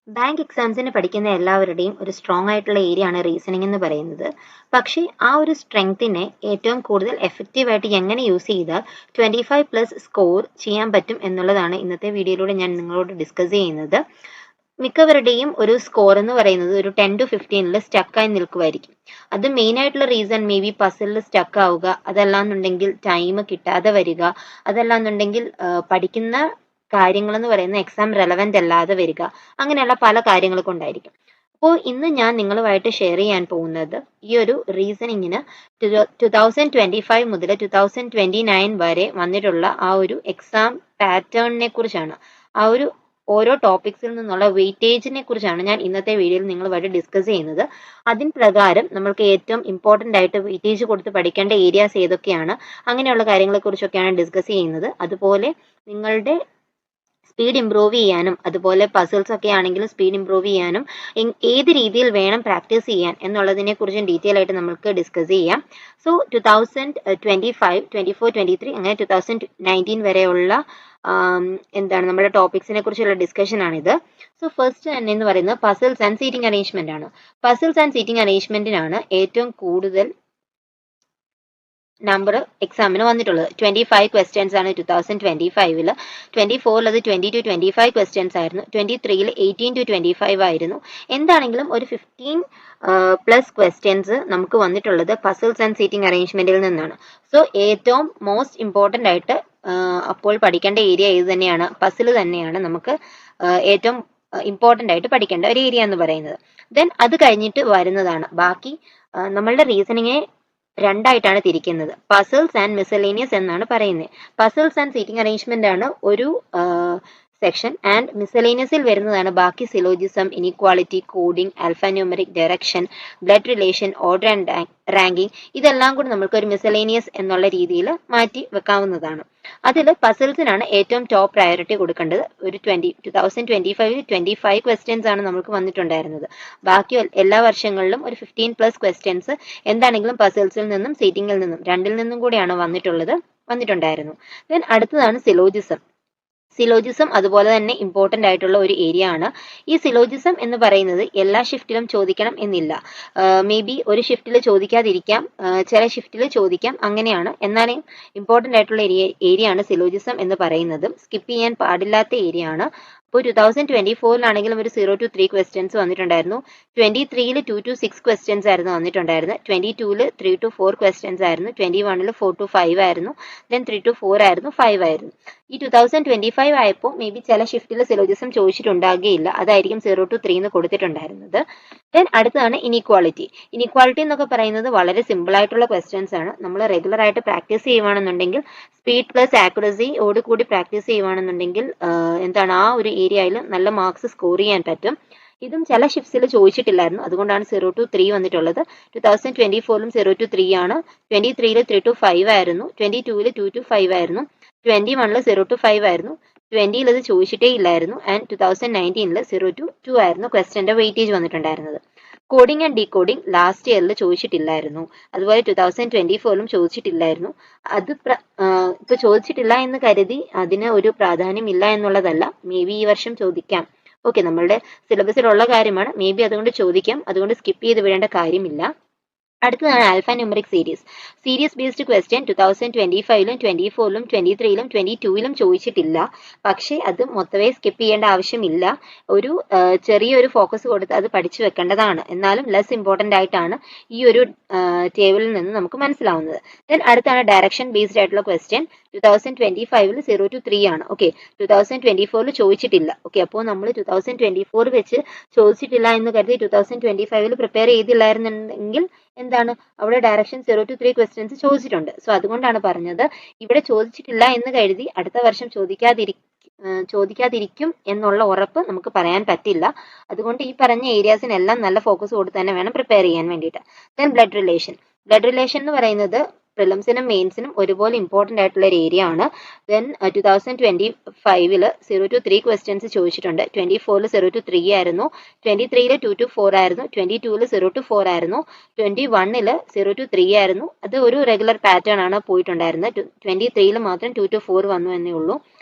Bank എക്സാംസിന് പഠിക്കുന്ന എല്ലാവരുടെയും ഒരു സ്ട്രോങ് ആയിട്ടുള്ള ഏരിയ ആണ് റീസണിംഗ് എന്ന് പറയുന്നത്. പക്ഷേ ആ ഒരു സ്ട്രെങ്ത്തിനെ ഏറ്റവും കൂടുതൽ എഫക്റ്റീവായിട്ട് എങ്ങനെ യൂസ് ചെയ്താൽ 25+ സ്കോർ ചെയ്യാൻ പറ്റും എന്നുള്ളതാണ് ഇന്നത്തെ വീഡിയോയിലൂടെ ഞാൻ നിങ്ങളോട് ഡിസ്കസ് ചെയ്യുന്നത്. മിക്കവരുടെയും ഒരു സ്കോർ എന്ന് പറയുന്നത് ഒരു 10 to 15 സ്റ്റക്കായി നിൽക്കുമായിരിക്കും. അത് മെയിൻ ആയിട്ടുള്ള റീസൺ മേ ബി പസിലിൽ സ്റ്റക്ക് ആവുക, അതല്ലാന്നുണ്ടെങ്കിൽ ടൈം കിട്ടാതെ വരിക, അതല്ലാന്നുണ്ടെങ്കിൽ പഠിക്കുന്ന കാര്യങ്ങൾ എന്ന് പറയുന്ന എക്സാം റെലവെന്റ് അല്ലാതെ വരിക, അങ്ങനെയുള്ള പല കാര്യങ്ങൾ കൊണ്ടായിരിക്കും. അപ്പോൾ ഇന്ന് ഞാൻ നിങ്ങളുമായിട്ട് ഷെയർ ചെയ്യാൻ പോകുന്നത് ഈ ഒരു റീസണിങ്ങിന് 2025 മുതൽ 2029 വരെ വന്നിട്ടുള്ള ആ ഒരു എക്സാം പാറ്റേണിനെ കുറിച്ചാണ്. ആ ഒരു ഓരോ ടോപ്പിക്സിൽ നിന്നുള്ള വെയിറ്റേജിനെ കുറിച്ചാണ് ഞാൻ ഇന്നത്തെ വീഡിയോയിൽ നിങ്ങളുമായിട്ട് ഡിസ്കസ് ചെയ്യുന്നത്. അതിൻ പ്രകാരം നമ്മൾക്ക് ഏറ്റവും ഇമ്പോർട്ടൻ്റ് ആയിട്ട് വെയിറ്റേജ് കൊടുത്ത് പഠിക്കേണ്ട ഏരിയാസ് ഏതൊക്കെയാണ്, അങ്ങനെയുള്ള കാര്യങ്ങളെ കുറിച്ചൊക്കെയാണ് ഡിസ്കസ് ചെയ്യുന്നത്. അതുപോലെ നിങ്ങളുടെ സ്പീഡ് ഇംപ്രൂവ് ചെയ്യാനും, അതുപോലെ പസിൽസ് ഒക്കെ ആണെങ്കിലും സ്പീഡ് ഇംപ്രൂവ് ചെയ്യാനും ഏത് രീതിയിൽ വേണം പ്രാക്ടീസ് ചെയ്യാൻ എന്നുള്ളതിനെ കുറിച്ചും ഡീറ്റെയിൽ ആയിട്ട് നമുക്ക് ഡിസ്കസ് ചെയ്യാം. സോ 2025, 24, 23 അങ്ങനെ 2019 വരെയുള്ള എന്താണ് നമ്മുടെ ടോപ്പിക്സിനെ കുറിച്ചുള്ള ഡിസ്കഷൻ ആണിത്. സോ ഫസ്റ്റ് തന്നെ എന്ന് പറയുന്നത് പസിൽസ് ആൻഡ് സീറ്റിംഗ് അറേഞ്ച്മെന്റ് ആണ്. പസിൽസ് ആൻഡ് സീറ്റിംഗ് അറേഞ്ച്മെന്റിനാണ് ഏറ്റവും കൂടുതൽ നമ്പർ എക്സാമിന് വന്നിട്ടുള്ളത്. 25 ക്വസ്റ്റ്യൻസ് ആണ് 2025. 24 അത് 20 to 25 ക്വസ്റ്റ്യൻസ് ആയിരുന്നു. 23 18 to 25 ആയിരുന്നു. എന്താണെങ്കിലും ഒരു 15+ ക്വസ്റ്റ്യൻസ് നമുക്ക് വന്നിട്ടുള്ളത് പസിൽസ് ആൻഡ് സീറ്റിംഗ് അറേഞ്ച്മെന്റിൽ നിന്നാണ്. സോ ഏറ്റവും മോസ്റ്റ് ഇമ്പോർട്ടൻ്റ് ആയിട്ട് അപ്പോൾ പഠിക്കേണ്ട ഏരിയ ഇത് തന്നെയാണ്, പസിൽ തന്നെയാണ് നമുക്ക് ഏറ്റവും ഇമ്പോർട്ടൻ്റ് ആയിട്ട് പഠിക്കേണ്ട ഒരു ഏരിയ എന്ന് പറയുന്നത്. ദെൻ അത് കഴിഞ്ഞിട്ട് വരുന്നതാണ് ബാക്കി നമ്മളുടെ റീസണിങ്ങിനെ രണ്ടായിട്ടാണ് തിരിക്കുന്നത്. പസിൽസ് ആൻഡ് മിസലേനിയസ് എന്നാണ് പറയുന്നത്. പസിൽസ് ആൻഡ് സീറ്റിംഗ് അറേഞ്ച്മെന്റ് ആണ് ഒരു സെക്ഷൻ, ആൻഡ് മിസലേനിയസിൽ വരുന്നതാണ് ബാക്കി syllogism, inequality, coding, alphanumeric, direction, blood relation, order and ranking, ഇതെല്ലാം കൂടി നമുക്ക് ഒരു മിസലേനിയസ് എന്നുള്ള രീതിയിൽ മാറ്റി വെക്കാവുന്നതാണ്. അതിൽ പസിൽസിനാണ് ഏറ്റവും ടോപ്പ് പ്രയോറിറ്റി കൊടുക്കേണ്ടത്. ഒരു 2025 25 ക്വസ്റ്റ്യൻസ് ആണ് നമുക്ക് വന്നിട്ടുണ്ടായിരുന്നത്. ബാക്കി എല്ലാ വർഷങ്ങളിലും ഒരു 15+ ക്വസ്റ്റ്യൻസ് എന്താണെങ്കിലും പസിൽസിൽ നിന്നും സീറ്റിംഗിൽ നിന്നും രണ്ടിൽ നിന്നും കൂടിയാണ് വന്നിട്ടുണ്ടായിരുന്നു. ദെൻ അടുത്തതാണ് സിലോജിസം. സിലോജിസം അതുപോലെ തന്നെ ഇമ്പോർട്ടൻ്റ് ആയിട്ടുള്ള ഒരു ഏരിയ ആണ്. ഈ സിലോജിസം എന്ന് പറയുന്നത് എല്ലാ ഷിഫ്റ്റിലും ചോദിക്കണം എന്നില്ല. മേ ബി ഒരു ഷിഫ്റ്റിൽ ചോദിക്കാതിരിക്കാം, ചില ഷിഫ്റ്റിൽ ചോദിക്കാം, അങ്ങനെയാണ്. എന്നാലും ഇമ്പോർട്ടൻ്റ് ആയിട്ടുള്ള ഏരിയ ആണ് സിലോജിസം എന്ന് പറയുന്നത്. സ്കിപ്പ് ചെയ്യാൻ പാടില്ലാത്ത ഏരിയ ആണ്. ഇപ്പോൾ 2024 ഒരു 0 to 3 ക്വസ്റ്റ്യൻസ് വന്നിട്ടുണ്ടായിരുന്നു. 23 2 to 6 ക്വസ്റ്റ്യൻസ് ആയിരുന്നു വന്നിട്ടുണ്ടായിരുന്നത്. 22 3 to 4 ക്വസ്റ്റ്യൻസ് ആയിരുന്നു. 21 4 to 5 ആയിരുന്നു. ദെൻ 3 to 4 ആയിരുന്നു, 5 ആയിരുന്നു. ഈ 2025 ആയപ്പോൾ മേ ബി ചില ഷിഫ്റ്റിൽ സിലോജിസം ചോദിച്ചിട്ടുണ്ടാകുകയില്ല, അതായിരിക്കും 0 to 3 എന്ന് കൊടുത്തിട്ടുണ്ടായിരുന്നത്. ദെൻ അടുത്തതാണ് ഇനീക്വാളിറ്റി. ഇനീക്വാളിറ്റി എന്നൊക്കെ പറയുന്നത് വളരെ സിമ്പിൾ ആയിട്ടുള്ള ക്വസ്റ്റ്യൻസ് ആണ്. നമ്മൾ റെഗുലർ ആയിട്ട് പ്രാക്ടീസ് ചെയ്യുവാണെന്നുണ്ടെങ്കിൽ, സ്പീഡ് പ്ലസ് ആക്യുറസി കൂടി പ്രാക്ടീസ് ചെയ്യുവാണെന്നുണ്ടെങ്കിൽ എന്താണ് ആ ഒരു ഏരിയയിൽ നല്ല മാർക്സ് സ്കോർ ചെയ്യാൻ പറ്റും. ഇതും ചില ഷിഫ്റ്റ്സിൽ ചോദിച്ചിട്ടില്ലായിരുന്നു, അതുകൊണ്ടാണ് 0 to 3 വന്നിട്ടുള്ളത്. 2024 0 to 3 ആണ്. 23 3 to 5 ആയിരുന്നു. 22 2 to 5 ആയിരുന്നു. 21 0 to 5 ആയിരുന്നു. 20 ഇത് ചോദിച്ചിട്ടേ ഇല്ലായിരുന്നു. ആൻഡ് 2019 0 to 2 ആയിരുന്നു ക്വസ്റ്റ്യന്റെ വെയിറ്റേജ് വന്നിട്ടുണ്ടായിരുന്നത്. കോഡിംഗ് ആൻഡ് ഡീകോഡിംഗ് ലാസ്റ്റ് ഇയറിൽ ചോദിച്ചിട്ടില്ലായിരുന്നു. അതുപോലെ 2024 ചോദിച്ചിട്ടില്ലായിരുന്നു. അത് ഇപ്പൊ ചോദിച്ചിട്ടില്ല എന്ന് കരുതി അതിന് ഒരു പ്രാധാന്യം ഇല്ല എന്നുള്ളതല്ല. മേ ബി ഈ വർഷം ചോദിക്കാം. ഓക്കെ, നമ്മളുടെ സിലബസിലുള്ള കാര്യമാണ്. മേ ബി അതുകൊണ്ട് ചോദിക്കാം, അതുകൊണ്ട് സ്കിപ്പ് ചെയ്ത് വിടേണ്ട കാര്യമില്ല. അടുത്തതാണ് ആൽഫാന്യൂമറിക് സീരീസ് ബേസ്ഡ് ക്വസ്റ്റ്യൻ 2025 24 23 22 ചോദിച്ചിട്ടില്ല. പക്ഷേ അത് മൊത്തമേ സ്കിപ്പ് ചെയ്യേണ്ട ആവശ്യമില്ല. ഒരു ചെറിയൊരു ഫോക്കസ് കൊടുത്ത് അത് പഠിച്ചു വെക്കേണ്ടതാണ്. എന്നാലും ലെസ് ഇമ്പോർട്ടൻ്റ് ആയിട്ടാണ് ഈ ഒരു ടേബിളിൽ നിന്ന് നമുക്ക് മനസ്സിലാവുന്നത്. ദെൻ അടുത്താണ് ഡയറക്ഷൻ ബേസ്ഡ് ആയിട്ടുള്ള ക്വസ്റ്റ്യൻ. 2025 0 to 3 ആണ്. ഓക്കെ, 2024 ചോദിച്ചിട്ടില്ല. ഓക്കെ, അപ്പോൾ നമ്മൾ 2024 വെച്ച് ചോദിച്ചിട്ടില്ല എന്ന് കരുതി 2025 പ്രിപ്പയർ ചെയ്തില്ലായിരുന്നുണ്ടെങ്കിൽ എന്താണ് അവിടെ ഡയറക്ഷൻ 0 to 3 ക്വസ്റ്റ്യൻസ് ചോദിച്ചിട്ടുണ്ട്. സോ അതുകൊണ്ടാണ് പറഞ്ഞത്, ഇവിടെ ചോദിച്ചിട്ടില്ല എന്ന് കരുതി അടുത്ത വർഷം ചോദിക്കാതിരിക്കും എന്നുള്ള ഉറപ്പ് നമുക്ക് പറയാൻ പറ്റില്ല. അതുകൊണ്ട് ഈ പറഞ്ഞ ഏരിയാസിനെല്ലാം നല്ല ഫോക്കസ് കൊടുത്ത് തന്നെ വേണം പ്രിപ്പയർ ചെയ്യാൻ വേണ്ടിയിട്ട്. ദെൻ ബ്ലഡ് റിലേഷൻ എന്ന് പറയുന്നത് പ്രിലിംസിനും മെയിൻസിനും ഒരുപോലെ ഇമ്പോർട്ടൻ്റ് ആയിട്ടുള്ള ഒരു ഏരിയ ആണ്. ദെൻ 2025 0 to 3 ക്വസ്റ്റ്യൻസ് ചോദിച്ചിട്ടുണ്ട്. 24 0 to 3 ആയിരുന്നു. 23 2 to 4 ആയിരുന്നു. 22 0 to 4 ആയിരുന്നു. 21 0 to 3 ആയിരുന്നു. അത് ഒരു റെഗുലർ പാറ്റേൺ ആണ് പോയിട്ടുണ്ടായിരുന്നത്. 23 മാത്രം 2 to 4 വന്നു എന്നേ ഉള്ളൂ.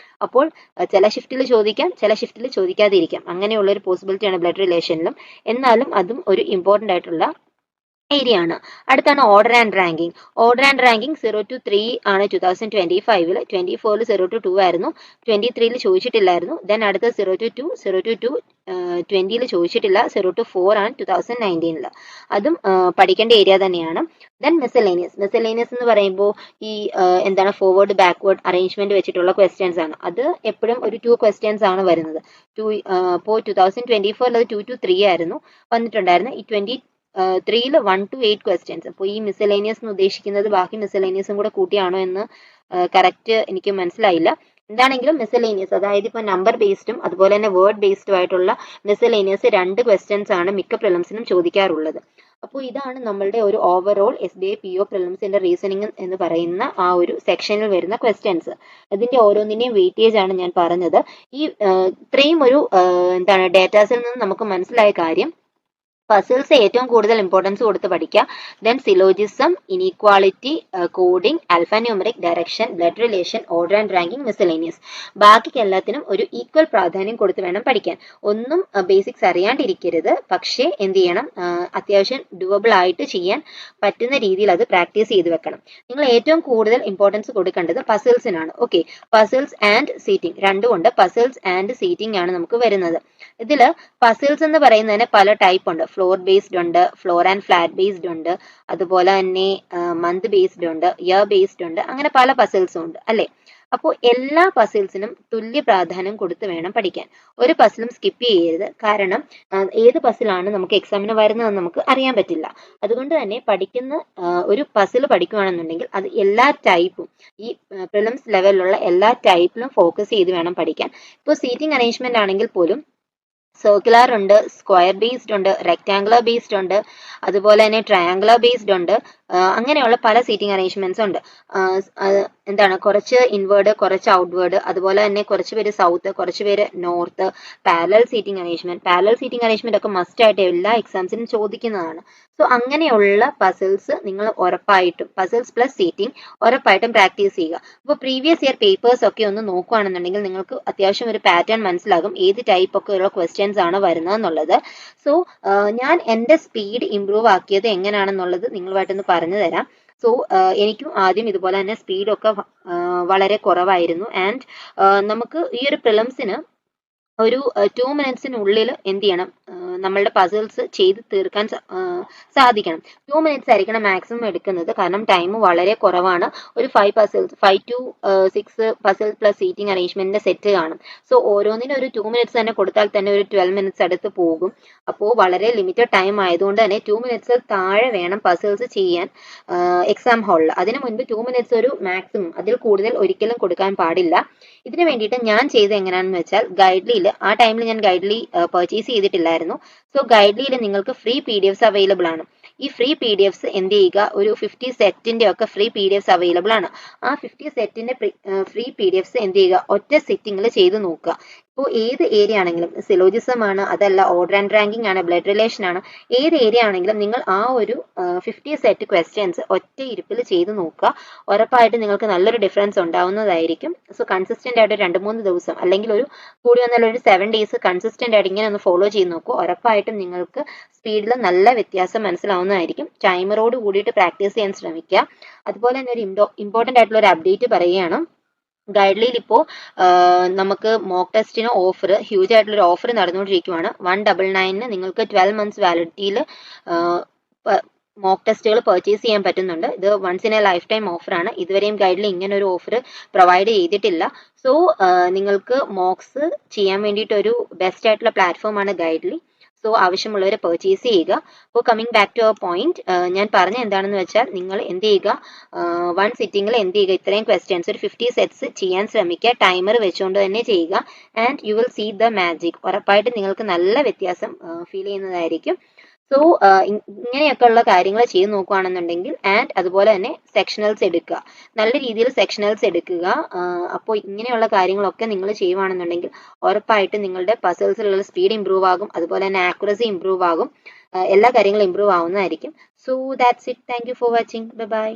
അപ്പോൾ ചില ഷിഫ്റ്റിൽ ചോദിക്കാം, ചില ഷിഫ്റ്റിൽ ചോദിക്കാതിരിക്കാം. അങ്ങനെയുള്ള ഒരു പോസിബിലിറ്റിയാണ് ബ്ലഡ് റിലേഷനിലും. എന്നാലും അതും ഒരു ഇമ്പോർട്ടൻ്റ് ആയിട്ടുള്ള ഏരിയ ആണ്. അടുത്താണ് order and ranking. Order and ranking 0 to 3 ആണ് 2025. 24 0 to 2 ആയിരുന്നു. 23 ചോദിച്ചിട്ടില്ലായിരുന്നു. ദെൻ അടുത്ത 0 to 2, 0 to 2 20 ചോദിച്ചിട്ടില്ല. 0 to 4 ആണ് 2019. അതും പഠിക്കേണ്ട ഏരിയ തന്നെയാണ്. ദെൻ മിസലേനിയസ് എന്ന് പറയുമ്പോൾ ഈ എന്താണ് ഫോർവേഡ് ബാക്ക്വേർഡ് അറേഞ്ച്മെന്റ് വെച്ചിട്ടുള്ള ക്വസ്റ്റ്യൻസ് ആണ്. അത് എപ്പോഴും ഒരു 2 ക്വസ്റ്റ്യൻസ് ആണ് വരുന്നത്. ഇപ്പോൾ 2024 2 to 3 ആയിരുന്നു വന്നിട്ടുണ്ടായിരുന്നു. ഈ 3 1 to 8 ക്വസ്റ്റ്യൻസ്. അപ്പോൾ ഈ മിസലേനിയസ് എന്ന് ഉദ്ദേശിക്കുന്നത് ബാക്കി മിസലേനിയസും കൂടെ കൂട്ടിയാണോ എന്ന് കറക്റ്റ് എനിക്ക് മനസ്സിലായില്ല. എന്താണെങ്കിലും മിസലേനിയസ്, അതായത് ഇപ്പോൾ നമ്പർ ബേസ്ഡും അതുപോലെ തന്നെ വേർഡ് ബേസ്ഡും ആയിട്ടുള്ള മിസലേനിയസ് 2 ക്വസ്റ്റ്യൻസ് ആണ് മിക്ക പ്രിലിംസിനും ചോദിക്കാറുള്ളത്. അപ്പോൾ ഇതാണ് നമ്മളുടെ ഒരു ഓവറോൾ SBI PO പ്രിലിംസിന്റെ റീസണിങ് എന്ന് പറയുന്ന ആ ഒരു സെക്ഷനിൽ വരുന്ന ക്വസ്റ്റ്യൻസ്. ഇതിന്റെ ഓരോന്നിന്റെയും വെയിറ്റേജ് ആണ് ഞാൻ പറഞ്ഞത്. ഈ ഇത്രയും ഒരു എന്താണ് ഡേറ്റാസിൽ നിന്ന് നമുക്ക് മനസ്സിലായ കാര്യം, പസിൽസ് ഏറ്റവും കൂടുതൽ ഇമ്പോർട്ടൻസ് കൊടുത്ത് പഠിക്കുക. Then syllogism, inequality, coding, alphanumeric, direction, blood relation, order and ranking, miscellaneous. ബാക്കിക്ക് എല്ലാത്തിനും ഒരു ഈക്വൽ പ്രാധാന്യം കൊടുത്ത് വേണം പഠിക്കാൻ. ഒന്നും ബേസിക്സ് അറിയാണ്ടിരിക്കരുത്. പക്ഷേ എന്ത് ചെയ്യണം, അത്യാവശ്യം ഡുവബിൾ ആയിട്ട് ചെയ്യാൻ പറ്റുന്ന രീതിയിൽ അത് പ്രാക്ടീസ് ചെയ്ത് വെക്കണം. നിങ്ങൾ ഏറ്റവും കൂടുതൽ ഇമ്പോർട്ടൻസ് കൊടുക്കേണ്ടത് പസിൽസിനാണ്. ഓക്കെ, പസിൽസ് ആൻഡ് സീറ്റിംഗ് രണ്ടും ഉണ്ട്. പസിൽസ് ആൻഡ് സീറ്റിംഗ് ആണ് നമുക്ക് വരുന്നത്. ഇതിൽ പസിൽസ് എന്ന് പറയുന്നതിന് പല ടൈപ്പ് ഉണ്ട്. ഫ്ലോർ ബേസ്ഡ് ഉണ്ട്, ഫ്ലോർ ആൻഡ് ഫ്ലാറ്റ് ബേസ്ഡ് ഉണ്ട്, അതുപോലെ തന്നെ മന്ത് ബേസ്ഡ് ഉണ്ട്, ഇയർ ബേസ്ഡ് ഉണ്ട്. അങ്ങനെ പല പസിൽസും ഉണ്ട് അല്ലേ. അപ്പോൾ എല്ലാ പസിൽസിനും തുല്യ പ്രാധാന്യം കൊടുത്ത് വേണം പഠിക്കാൻ. ഒരു പസിലും സ്കിപ്പ് ചെയ്യരുത്. കാരണം ഏത് പസിലാണ് നമുക്ക് എക്സാമിന് വരുന്നതെന്ന് നമുക്ക് അറിയാൻ പറ്റില്ല. അതുകൊണ്ട് തന്നെ പഠിക്കുന്ന ഒരു പസിൽ പഠിക്കുകയാണെന്നുണ്ടെങ്കിൽ അത് എല്ലാ ടൈപ്പും, ഈ പ്രിലിംസ് ലെവലിലുള്ള എല്ലാ ടൈപ്പിലും ഫോക്കസ് ചെയ്ത് വേണം പഠിക്കാൻ. ഇപ്പോൾ സീറ്റിംഗ് അറേഞ്ച്മെന്റ് ആണെങ്കിൽ പോലും സർക്കുലർ ഉണ്ട്, സ്ക്വയർ ബേസ്ഡ് ഉണ്ട്, റെക്ടാങ്കുലർ ബേസ്ഡ് ഉണ്ട്, അതുപോലെ തന്നെ ട്രയാങ്കുലർ ബേസ്ഡ് ഉണ്ട്. അങ്ങനെയുള്ള പല സീറ്റിംഗ് അറേഞ്ച്മെന്റ്സ് ഉണ്ട്. എന്താണ്, കുറച്ച് ഇൻവേർഡ്, കുറച്ച് ഔട്ട്വേർഡ്, അതുപോലെ തന്നെ കുറച്ച് പേര് സൗത്ത്, കുറച്ച് പേര് നോർത്ത്. പാരലൽ സീറ്റിംഗ് അറേഞ്ച്മെന്റ് ഒക്കെ മസ്റ്റ് ആയിട്ട് എല്ലാ എക്സാംസിനും ചോദിക്കുന്നതാണ്. സോ അങ്ങനെയുള്ള പസിൽസ് നിങ്ങൾ ഉറപ്പായിട്ടും, പസിൽസ് പ്ലസ് സീറ്റിംഗ് ഉറപ്പായിട്ടും പ്രാക്ടീസ് ചെയ്യുക. അപ്പോൾ പ്രീവിയസ് ഇയർ പേപ്പേഴ്സ് ഒക്കെ ഒന്ന് നോക്കുകയാണെന്നുണ്ടെങ്കിൽ നിങ്ങൾക്ക് അത്യാവശ്യം ഒരു പാറ്റേൺ മനസ്സിലാകും ഏത് ടൈപ്പ് ഒക്കെ ഉള്ള ക്വസ്റ്റ്യൻസ് ആണ് വരുന്നതെന്നുള്ളത്. സോ ഞാൻ എൻ്റെ സ്പീഡ് ഇംപ്രൂവ് ആക്കിയത് എങ്ങനെയാണെന്നുള്ളത് നിങ്ങളുമായിട്ടൊന്ന് പറഞ്ഞു തരാം. സോ എനിക്കും ആദ്യം ഇതുപോലെ തന്നെ സ്പീഡൊക്കെ വളരെ കുറവായിരുന്നു. ആൻഡ് നമുക്ക് ഈ ഒരു പ്രിലിംസിന് ഒരു 2 മിനിറ്റ്സിനുള്ളിൽ എന്ത് ചെയ്യണം, നമ്മളുടെ പസിൽസ് ചെയ്ത് തീർക്കാൻ സാധിക്കണം. 2 മിനിറ്റ്സ് ആയിരിക്കണം മാക്സിമം എടുക്കുന്നത്. കാരണം ടൈം വളരെ കുറവാണ്. ഒരു 5 to 6 പസിൽ പ്ലസ് സീറ്റിംഗ് അറേഞ്ച്മെന്റിന്റെ സെറ്റ് കാണും. സോ ഓരോന്നിനും ഒരു 2 മിനിറ്റ്സ് തന്നെ കൊടുത്താൽ തന്നെ ഒരു 12 മിനിറ്റ്സ് അടുത്ത് പോകും. അപ്പോൾ വളരെ ലിമിറ്റഡ് ടൈം ആയതുകൊണ്ട് തന്നെ 2 മിനിറ്റ്സിൽ താഴെ വേണം പസിൽസ് ചെയ്യാൻ എക്സാം ഹാളിൽ. അതിനു മുൻപ് 2 മിനിറ്റ്സ് ഒരു മാക്സിമം, അതിൽ കൂടുതൽ ഒരിക്കലും കൊടുക്കാൻ പാടില്ല. ഇതിനു വേണ്ടിയിട്ട് ഞാൻ ചെയ്ത് എങ്ങനെയാണെന്ന് വെച്ചാൽ, ഗൈഡ്ലിയിൽ ആ ടൈമിൽ ഞാൻ ഗൈഡ്ലി പർച്ചേസ് ചെയ്തിട്ടില്ലായിരുന്നു. സോ ഗൈഡ്ലിയിൽ നിങ്ങൾക്ക് ഫ്രീ PDFs അവൈലബിൾ ആണ്. ഈ ഫ്രീ PDFs എന്ത് ചെയ്യുക, ഒരു 50 സെറ്റിന്റെ ഒക്കെ ഫ്രീ PDFs അവൈലബിൾ ആണ്. ആ 50 സെറ്റിന്റെ ഫ്രീ PDFs എന്ത് ചെയ്യുക, ഒറ്റ സിറ്റിംഗിൽ ചെയ്ത് നോക്കുക. ഇപ്പോൾ ഏത് ഏരിയ ആണെങ്കിലും, സിലോജിസം ആണ്, അതല്ല ഓർഡർ ആൻഡ് റാങ്കിങ് ആണ്, ബ്ലഡ് റിലേഷൻ ആണ്, ഏത് ഏരിയ ആണെങ്കിലും നിങ്ങൾ ആ ഒരു 50 സെറ്റ് ക്വസ്റ്റ്യൻസ് ഒറ്റ ഇരിപ്പിൽ ചെയ്ത് നോക്കുക. ഉറപ്പായിട്ട് നിങ്ങൾക്ക് നല്ലൊരു ഡിഫറൻസ് ഉണ്ടാവുന്നതായിരിക്കും. സോ കൺസിസ്റ്റന്റ് ആയിട്ട് 2-3 ദിവസം, അല്ലെങ്കിൽ ഒരു കൂടി വന്നാൽ ഒരു 7 ഡേയ്സ് കൺസിസ്റ്റന്റ് ആയിട്ട് ഇങ്ങനെ ഒന്ന് ഫോളോ ചെയ്ത് നോക്കുക. ഉറപ്പായിട്ടും നിങ്ങൾക്ക് സ്പീഡിൽ നല്ല വ്യത്യാസം മനസ്സിലാവുന്നതായിരിക്കും. ടൈമറോട് കൂടിയിട്ട് പ്രാക്ടീസ് ചെയ്യാൻ ശ്രമിക്കുക. അതുപോലെ തന്നെ ഒരു ഇമ്പോർട്ടൻ്റ് ആയിട്ടുള്ള ഒരു അപ്ഡേറ്റ് പറയുകയാണ്. ഗൈഡ്ലിയിൽ ഇപ്പോൾ നമുക്ക് മോക്ക് ടെസ്റ്റിന് ഓഫർ, ഹ്യൂജ് ആയിട്ടുള്ള ഒരു ഓഫർ നടന്നുകൊണ്ടിരിക്കുകയാണ്. 199 നിങ്ങൾക്ക് 12 months വാലിഡിറ്റിയിൽ മോക്ക് ടെസ്റ്റുകൾ പർച്ചേസ് ചെയ്യാൻ പറ്റുന്നുണ്ട്. ഇത് once in a life time ഓഫറാണ്. ഇതുവരെയും ഗൈഡ്ലി ഇങ്ങനെ ഒരു ഓഫർ പ്രൊവൈഡ് ചെയ്തിട്ടില്ല. സോ നിങ്ങൾക്ക് മോക്സ് ചെയ്യാൻ വേണ്ടിയിട്ട് ഒരു ബെസ്റ്റ് ആയിട്ടുള്ള പ്ലാറ്റ്ഫോമാണ് ഗൈഡ്ലി. സോ ആവശ്യമുള്ളവർ പർച്ചേസ് ചെയ്യുക. അപ്പോൾ coming back to our point, ഞാൻ പറഞ്ഞ എന്താണെന്ന് വെച്ചാൽ, നിങ്ങൾ എന്ത് ചെയ്യുക, 1 സിറ്റിംഗിൽ എന്ത് ചെയ്യുക, ഇത്രയും ക്വസ്റ്റ്യൻസ് ഒരു 50 സെറ്റ്സ് ചെയ്യാൻ ശ്രമിക്കുക. ടൈമർ വെച്ചുകൊണ്ട് തന്നെ ചെയ്യുക. And you will see the magic. ഉറപ്പായിട്ട് നിങ്ങൾക്ക് നല്ല വ്യത്യാസം ഫീൽ ചെയ്യുന്നതായിരിക്കും. സോ ഇങ്ങനെയൊക്കെ ഉള്ള കാര്യങ്ങൾ ചെയ്ത് നോക്കുകയാണെന്നുണ്ടെങ്കിൽ, ആൻഡ് അതുപോലെ തന്നെ സെക്ഷണൽസ് എടുക്കുക, നല്ല രീതിയിൽ സെക്ഷണൽസ് എടുക്കുക. അപ്പോൾ ഇങ്ങനെയുള്ള കാര്യങ്ങളൊക്കെ നിങ്ങൾ ചെയ്യുകയാണെന്നുണ്ടെങ്കിൽ ഉറപ്പായിട്ട് നിങ്ങളുടെ പസിൽസിലുള്ള സ്പീഡ് ഇംപ്രൂവ് ആകും, അതുപോലെ തന്നെ ആക്യുറസി ഇംപ്രൂവ് ആകും, എല്ലാ കാര്യങ്ങളും ഇംപ്രൂവ് ആവുന്നതായിരിക്കും. So that's it. Thank you for watching. By.